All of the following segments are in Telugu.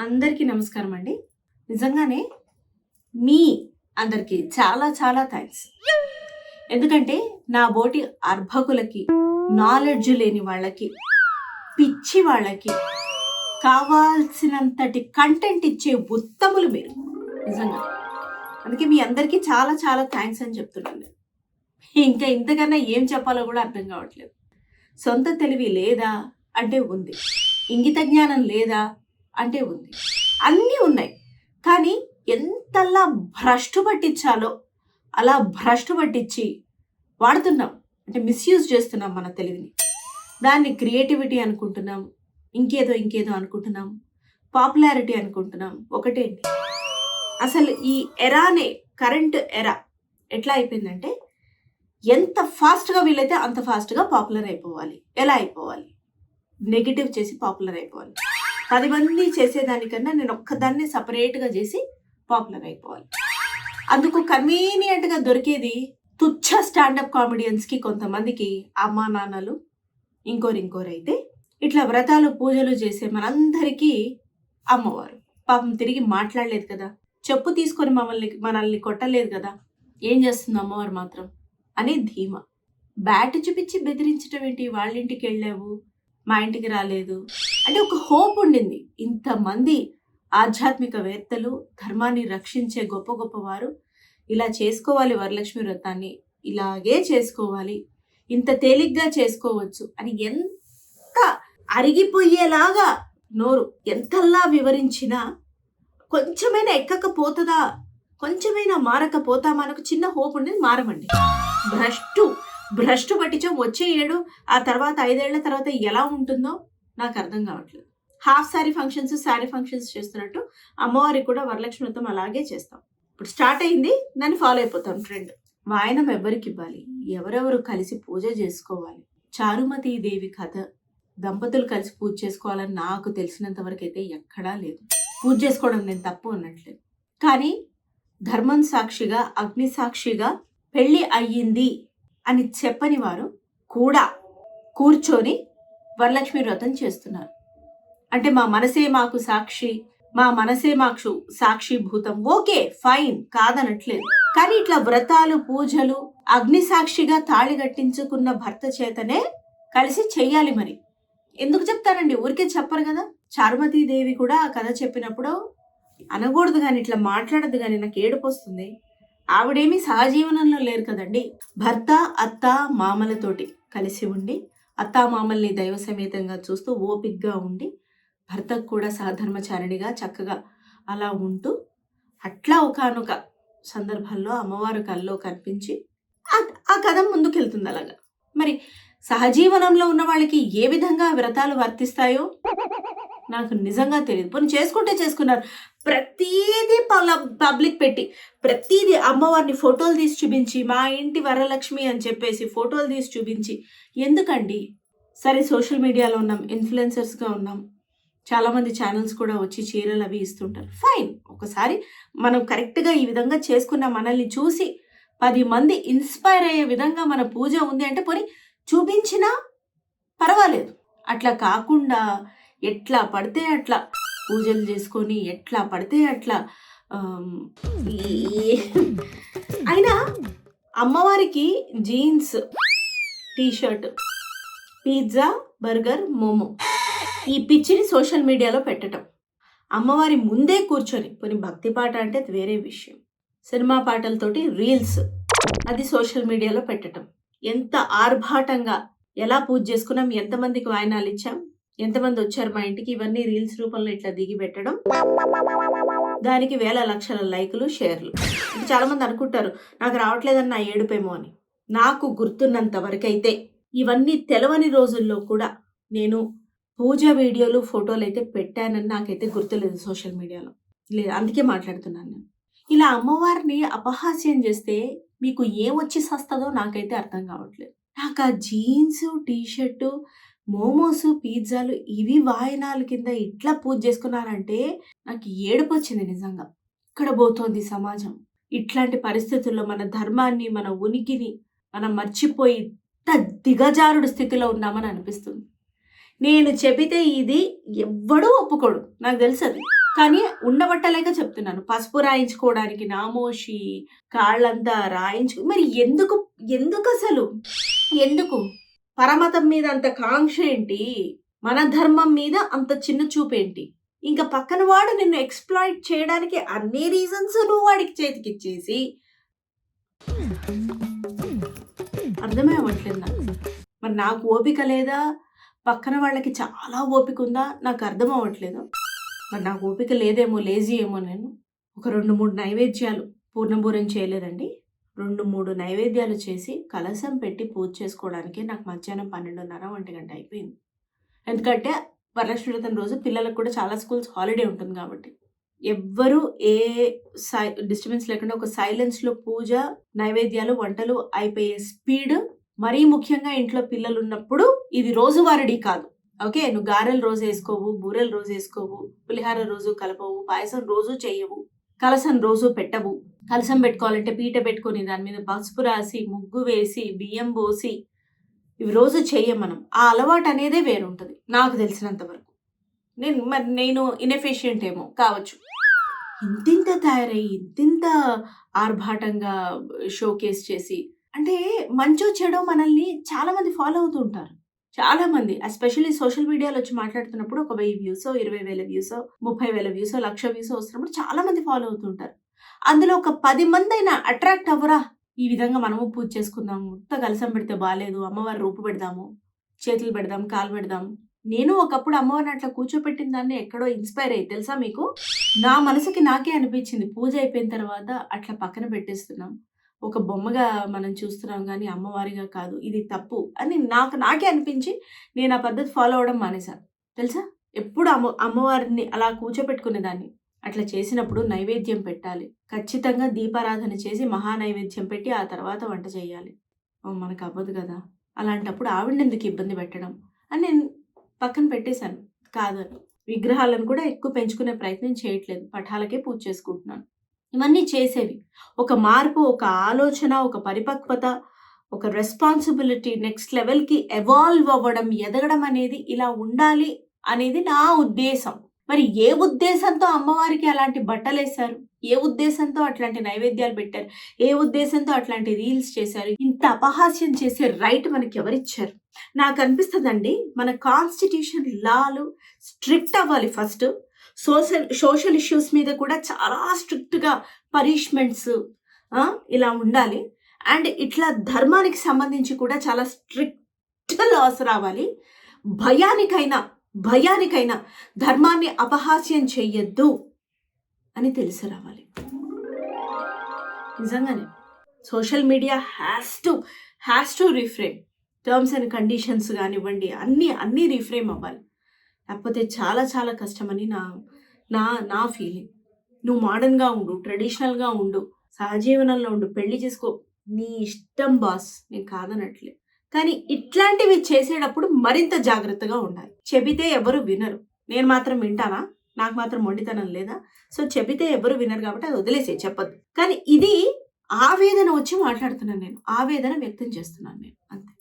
అందరికీ నమస్కారం అండి. నిజంగానే మీ అందరికీ చాలా చాలా థ్యాంక్స్. ఎందుకంటే నా బోటి అర్భకులకి, నాలెడ్జ్ లేని వాళ్ళకి, పిచ్చి వాళ్ళకి కావాల్సినంతటి కంటెంట్ ఇచ్చే ఉత్తములు మీరు నిజంగా. అందుకే మీ అందరికీ చాలా చాలా థ్యాంక్స్ అని చెప్తున్నాను. ఇంకా ఇంతకన్నా ఏం చెప్పాలో కూడా అర్థం కావట్లేదు. సొంత తెలివి లేదా అంటే ఉంది, ఇంగిత జ్ఞానం లేదా అంటే ఉంది, అన్నీ ఉన్నాయి. కానీ ఎంతలా భ్రష్టు పట్టించాలో అలా భ్రష్టు పట్టించి వాడుతున్నాం, అంటే మిస్యూజ్ చేస్తున్నాం మన తెలివిని. దాన్ని క్రియేటివిటీ అనుకుంటున్నాం, ఇంకేదో అనుకుంటున్నాం, పాపులారిటీ అనుకుంటున్నాం. ఒకటేంటి అసలు ఈ ఎరానే, కరెంట్ ఎరా ఎట్లా అయిపోయిందంటే ఎంత ఫాస్ట్గా వీలైతే అంత ఫాస్ట్గా పాపులర్ అయిపోవాలి. ఎలా అయిపోవాలి? నెగిటివ్ చేసి పాపులర్ అయిపోవాలి. 10 మంది చేసేదానికన్నా నేను ఒక్కదాన్ని సపరేట్గా చేసి పాపులర్ అయిపోవాలి. అందుకు కన్వీనియంట్గా దొరికేది తుచ్చ స్టాండప్ కామెడియన్స్కి, కొంతమందికి అమ్మా నాన్నలు, ఇంకోరైతే ఇట్లా వ్రతాలు పూజలు చేసే మనందరికీ అమ్మవారు. పాపం తిరిగి మాట్లాడలేదు కదా, చెప్పు తీసుకొని మనల్ని కొట్టలేదు కదా, ఏం చేస్తుంది అమ్మవారు మాత్రం అని ధీమా. బ్యాట్ చూపించి బెదిరించడం ఏంటి? వాళ్ళింటికి వెళ్ళావు, మా ఇంటికి రాలేదు అంటే ఒక హోప్ ఉండింది. ఇంతమంది ఆధ్యాత్మికవేత్తలు, ధర్మాన్ని రక్షించే గొప్ప గొప్పవారు ఇలా చేసుకోవాలి, వరలక్ష్మి వ్రతాన్ని ఇలాగే చేసుకోవాలి, ఇంత తేలిగ్గా చేసుకోవచ్చు అని ఎంత అరిగిపోయేలాగా నోరు ఎంతలా వివరించినా కొంచెమైనా ఎక్కకపోతుందా, కొంచెమైనా మారకపోతామా అని ఒక చిన్న హోప్ ఉండేది. మారమండి. భ్రష్టు పట్టించాం. వచ్చే ఏడు, ఆ తర్వాత 5 ఏళ్ల తర్వాత ఎలా ఉంటుందో నాకు అర్థం కావట్లేదు. Half sari functions, sari functions చేస్తున్నట్టు అమ్మవారికి కూడా వరలక్ష్మి వ్రతం అలాగే చేస్తాం. ఇప్పుడు స్టార్ట్ అయింది, దాన్ని ఫాలో అయిపోతాం ట్రెండ్. వాయనం ఎవరికి ఇవ్వాలి, ఎవరెవరు కలిసి పూజ చేసుకోవాలి, చారుమతి దేవి కథ దంపతులు కలిసి పూజ చేసుకోవాలని నాకు తెలిసినంత వరకు అయితే ఎక్కడా లేదు. పూజ చేసుకోవడం నేను తప్పు అన్నట్లేదు, కానీ ధర్మం సాక్షిగా, అగ్ని సాక్షిగా పెళ్లి అయ్యింది అని చెప్పని వారు కూడా కూర్చొని వరలక్ష్మి వ్రతం చేస్తున్నారు. అంటే మా మనసే మాకు సాక్షి, మా మనసే మాకు సాక్షిభూతం. ఓకే, ఫైన్, కాదనట్లేదు. కానీ ఇట్లా వ్రతాలు, పూజలు అగ్ని సాక్షిగా తాళి కట్టించుకున్న భర్త చేతనే కలిసి చెయ్యాలి. మరి ఎందుకు చెప్తారండి? ఊరికే చెప్పరు కదా. చారుమతీదేవి కూడా ఆ కథ చెప్పినప్పుడు అనకూడదు కానీ, ఇట్లా మాట్లాడదు కానీ నాకు ఏడుపు వస్తుంది. ఆవిడేమీ సహజీవనంలో లేరు కదండి. భర్త అత్త మామలతోటి కలిసి ఉండి, అత్తా మామల్ని దైవ సమేతంగా చూస్తూ ఓపిగ్గా ఉండి, భర్తకు కూడా సహధర్మచారిణిగా చక్కగా అలా ఉంటూ, అట్లా ఒకానొక సందర్భంలో అమ్మవారు కల్లో కనిపించి ఆ కథ ముందుకెళ్తుంది అలాగా. మరి సహజీవనంలో ఉన్న వాళ్ళకి ఏ విధంగా వ్రతాలు వర్తిస్తాయో నాకు నిజంగా తెలియదు. పోనీ చేసుకుంటే చేసుకున్నారు. ప్రతీది పబ్లిక్ పెట్టి, ప్రతీది అమ్మవారిని ఫోటోలు తీసి చూపించి, మా ఇంటి వరలక్ష్మి అని చెప్పేసి ఫోటోలు తీసి చూపించి ఎందుకండి? సరే, సోషల్ మీడియాలో ఉన్నాం, ఇన్ఫ్లుయెన్సర్స్గా ఉన్నాం, చాలామంది ఛానల్స్ కూడా వచ్చి చీరలు అవి ఇస్తుంటారు. ఫైన్, ఒకసారి మనం కరెక్ట్గా ఈ విధంగా చేసుకున్న మనల్ని చూసి 10 మంది ఇన్స్పైర్ అయ్యే విధంగా మన పూజ ఉంది అంటే పోనీ చూపించినా పర్వాలేదు. అట్లా కాకుండా ఎట్లా పడితే అట్లా పూజలు చేసుకొని, ఎట్లా పడితే అట్లా అయినా అమ్మవారికి jeans, T shirt, pizza, burger, momo ఈ పిచ్చిని సోషల్ మీడియాలో పెట్టడం, అమ్మవారి ముందే కూర్చొని, కొన్ని భక్తి పాట అంటే అది వేరే విషయం, సినిమా పాటలతోటి రీల్స్ అది సోషల్ మీడియాలో పెట్టడం, ఎంత ఆర్భాటంగా ఎలా పూజ చేసుకున్నాం, ఎంతమందికి వాయనాలు ఇచ్చాం, ఎంతమంది వచ్చారు మా ఇంటికి, ఇవన్నీ రీల్స్ రూపంలో ఇట్లా దిగి పెట్టడం, దానికి వేల లక్షల లైకులు, షేర్లు. చాలామంది అనుకుంటారు నాకు రావట్లేదని నా ఏడుపేమో అని. నాకు గుర్తున్నంత వరకైతే ఇవన్నీ తెలవని రోజుల్లో కూడా నేను పూజ వీడియోలు, ఫోటోలు అయితే పెట్టానని నాకైతే గుర్తులేదు సోషల్ మీడియాలో. లేదు, అందుకే మాట్లాడుతున్నాను నేను. ఇలా అమ్మవారిని అపహాస్యం చేస్తే మీకు ఏమొచ్చి సస్తుందో నాకైతే అర్థం కావట్లేదు. నాకు ఆ జీన్స్, టీషర్టు, మోమోస్, పిజ్జాలు ఇవి వాయనాల కింద ఇట్లా పూజ చేసుకున్నారంటే నాకు ఏడుపొచ్చింది నిజంగా. ఎక్కడ పోతోంది సమాజం? ఇట్లాంటి పరిస్థితుల్లో మన ధర్మాన్ని, మన ఉనికిని మనం మర్చిపోయి ఇంత దిగజారుడు స్థితిలో ఉన్నామని అనిపిస్తుంది. నేను చెబితే ఇది ఎవ్వడూ ఒప్పుకోడు. నాకు తెలుసది. కానీ ఉండబట్టలేక చెప్తున్నాను. పసుపు రాయించుకోవడానికి నామోషి, కాళ్ళంతా మరి ఎందుకసలు? ఎందుకు? పరమతం మీద అంత కాంక్ష ఏంటి? మన ధర్మం మీద అంత చిన్న చూపేంటి? ఇంకా పక్కన వాడు నిన్ను ఎక్స్‌ప్లాయిట్ చేయడానికి అన్ని రీజన్స్ నువ్వు వాడికి చేతికిచ్చేసి అర్థమే అవ్వట్లేదు నాకు. మరి నాకు ఓపిక లేదా? పక్కన వాళ్ళకి చాలా ఓపిక ఉందా? నాకు అర్థం అవ్వట్లేదు. మరి నాకు ఓపిక లేదేమో, లేజీ ఏమో నేను. ఒక 2, 3 నైవేద్యాలు పూర్ణబూరం చేయలేదండి. 2, 3 నైవేద్యాలు చేసి కలశం పెట్టి పూజ చేసుకోవడానికి నాకు మధ్యాహ్నం 12:30, 1 గంట అయిపోయింది. ఎందుకంటే వరలక్ష్మి వ్రతం రోజు పిల్లలకు కూడా చాలా స్కూల్స్ హాలిడే ఉంటుంది కాబట్టి. ఎవ్వరు ఏ డిస్టర్బెన్స్ లేకుండా ఒక సైలెన్స్‌లో పూజ, నైవేద్యాలు, వంటలు అయిపోయే స్పీడ్. మరీ ముఖ్యంగా ఇంట్లో పిల్లలున్నప్పుడు ఇది రోజువారీ కాదు. ఓకే. నువ్వు గారెలు రోజు వేసుకోవు, బూరెలు రోజు వేసుకోవు, పులిహార రోజు కలపవు, పాయసం రోజు చెయ్యవు, కలశం రోజు పెట్టవు. కలశం పెట్టుకోవాలంటే పీట పెట్టుకొని దాని మీద పసుపు రాసి, ముగ్గు వేసి, బియ్యం పోసి ఇవి రోజు చెయ్యం మనం. ఆ అలవాటు అనేదే వేరుంటుంది నాకు తెలిసినంత వరకు. నేను ఇన్ఎఫిషియంట్ ఏమో కావచ్చు. ఇంతింత తయారయ్యి, ఇంతింత ఆర్భాటంగా షోకేస్ చేసి, అంటే మంచో చెడో మనల్ని చాలామంది ఫాలో అవుతూ ఉంటారు. చాలామంది ఎస్పెషల్లీ సోషల్ మీడియాలో వచ్చి మాట్లాడుతున్నప్పుడు ఒక 1000 వ్యూసో, 20,000 వ్యూసో, 30,000 వ్యూసో, 1,00,000 వ్యూసో వస్తున్నప్పుడు చాలామంది ఫాలో అవుతుంటారు. అందులో ఒక 10 మందైనా అట్రాక్ట్ అవ్వరా? ఈ విధంగా మనము పూజ చేసుకుందాము, ఉత్త కలశం పెడితే బాలేదు, అమ్మవారి రూపు పెడదాము, చేతులు పెడదాం, కాలు పెడదాం. నేను ఒకప్పుడు అమ్మవారిని అట్లా కూర్చోపెట్టిన దాన్ని ఎక్కడో ఇన్స్పైర్ అయ్యి తెలుసా మీకు? నా మనసుకి నాకే అనిపించింది పూజ అయిపోయిన తర్వాత అట్లా పక్కన పెట్టేస్తున్నాం, ఒక బొమ్మగా మనం చూస్తున్నాం కానీ అమ్మవారిగా కాదు, ఇది తప్పు అని నాకే అనిపించి నేను ఆ పద్ధతి ఫాలో అవ్వడం మానేశాను తెలుసా. ఎప్పుడు అమ్మవారిని అలా కూర్చోపెట్టుకునేదాన్ని. అట్లా చేసినప్పుడు నైవేద్యం పెట్టాలి, ఖచ్చితంగా దీపారాధన చేసి మహా నైవేద్యం పెట్టి ఆ తర్వాత వంట చేయాలి. మనకు అవ్వదు కదా, అలాంటప్పుడు ఆవిడని ఎందుకు ఇబ్బంది పెట్టడం అని నేను పక్కన పెట్టేశాను. కాదని విగ్రహాలను కూడా ఎక్కువ పెంచుకునే ప్రయత్నం చేయట్లేదు, పటాలకే పూజ చేసుకుంటున్నాను. ఇవన్నీ చేసేవి ఒక మార్పు, ఒక ఆలోచన, ఒక పరిపక్వత, ఒక రెస్పాన్సిబిలిటీ, నెక్స్ట్ లెవెల్కి ఎవాల్వ్ అవ్వడం, ఎదగడం అనేది ఇలా ఉండాలి అనేది నా ఉద్దేశం. మరి ఏ ఉద్దేశంతో అమ్మవారికి అలాంటి బట్టలేశారు? ఏ ఉద్దేశంతో అట్లాంటి నైవేద్యాలు పెట్టారు? ఏ ఉద్దేశంతో అట్లాంటి రీల్స్ చేశారు? ఇంత అపహాస్యం చేసే రైట్ మనకి ఎవరిచ్చారు? నాకు అనిపిస్తుందండి, మన కాన్స్టిట్యూషన్ లాలు స్ట్రిక్ట్ అవ్వాలి ఫస్ట్. సోషల్ ఇష్యూస్ మీద కూడా చాలా స్ట్రిక్ట్గా పనిష్మెంట్స్ ఇలా ఉండాలి. అండ్ ఇట్లా ధర్మానికి సంబంధించి కూడా చాలా స్ట్రిక్ట్ లాస్ రావాలి. భయానికైనా ధర్మాన్ని అపహాస్యం చెయ్యొద్దు అని తెలిసి రావాలి. నిజంగానే social media has to reframe. Terms and conditions కానివ్వండి, అన్నీ రిఫ్రేమ్ అవ్వాలి. లేకపోతే చాలా చాలా కష్టమని నా ఫీలింగ్. నువ్వు మోడర్న్గా ఉండు, ట్రెడిషనల్గా ఉండు, సహజీవనంలో ఉండు, పెళ్లి చేసుకో, నీ ఇష్టం బాస్, నేను కాదనట్లే. కానీ ఇట్లాంటివి చేసేటప్పుడు మరింత జాగ్రత్తగా ఉండాలి. చెబితే ఎవరు వినరు, నేను మాత్రం వింటానా? నాకు మాత్రం మొండితనం లేదా? సో చెబితే ఎవరు వినరు కాబట్టి అది వదిలేసే, చెప్పద్దు. కానీ ఇది ఆవేదన వచ్చి మాట్లాడుతున్నాను, నేను ఆవేదన వ్యక్తం చేస్తున్నాను నేను, అంతే.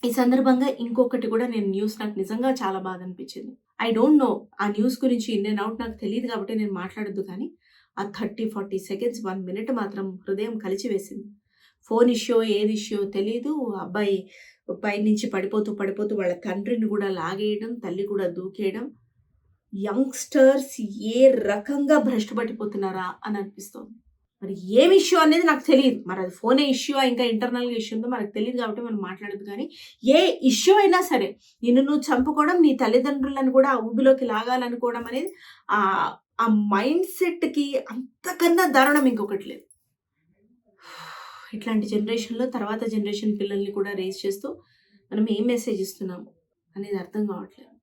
ఈ సందర్భంగా ఇంకొకటి కూడా న్యూస్ నాకు నిజంగా చాలా బాధ అనిపించింది. ఐ డోంట్ నో ఆ న్యూస్ గురించి ఇన్ అండ్ అవుట్ నాకు తెలియదు కాబట్టి నేను మాట్లాడద్దు. కానీ ఆ 30-40 సెకండ్స్ 1 మినిట్ మాత్రం హృదయం కలిచివేసింది. ఫోన్ ఇష్యూ ఏది ఇష్యూ తెలీదు. అబ్బాయి పైనుంచి పడిపోతూ వాళ్ళ తండ్రిని కూడా లాగేయడం, తల్లి కూడా దూకేయడం. యంగ్స్టర్స్ ఏ రకంగా భ్రష్టు పట్టిపోతున్నారా అని అనిపిస్తోంది. మరి ఏం ఇష్యూ అనేది నాకు తెలియదు. మరి అది ఫోనే ఇష్యూ, ఇంకా ఇంటర్నల్గా ఇష్యూ ఉందో మనకు తెలియదు కాబట్టి మనం మాట్లాడదు. కానీ ఏ ఇష్యూ అయినా సరే నిన్ను నువ్వు చంపుకోవడం, నీ తల్లిదండ్రులను కూడా ఆ ఊబిలోకి లాగాలనుకోవడం అనేది ఆ మైండ్ సెట్కి అంతకన్నా దారుణం ఇంకొకటి లేదు. ఇట్లాంటి జనరేషన్లో తర్వాత జనరేషన్ పిల్లల్ని కూడా రేస్ చేస్తూ మనం ఏం మెసేజ్ ఇస్తున్నాము అనేది అర్థం కావట్లేదు.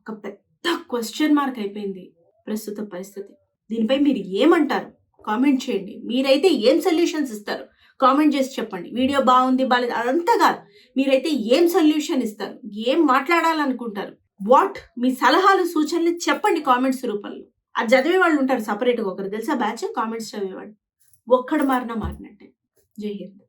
ఒక పెద్ద క్వశ్చన్ మార్క్ అయిపోయింది ప్రస్తుత పరిస్థితి. దీనిపై మీరు ఏమంటారు? కామెంట్ చేయండి. మీరైతే ఏం సొల్యూషన్స్ ఇస్తారు కామెంట్ చేసి చెప్పండి. వీడియో బాగుంది బాలేదు అదంతా కాదు. మీరైతే ఏం సొల్యూషన్ ఇస్తారు, ఏం మాట్లాడాలనుకుంటారు, మీ సలహాలు సూచనలు చెప్పండి కామెంట్స్ రూపంలో. అది చదివే వాళ్ళు ఉంటారు సపరేట్గా ఒకరు తెలుసా బ్యాచ్ కామెంట్స్ చదివేవాళ్ళు. ఒక్కడు మారినట్టే. జై హింద్.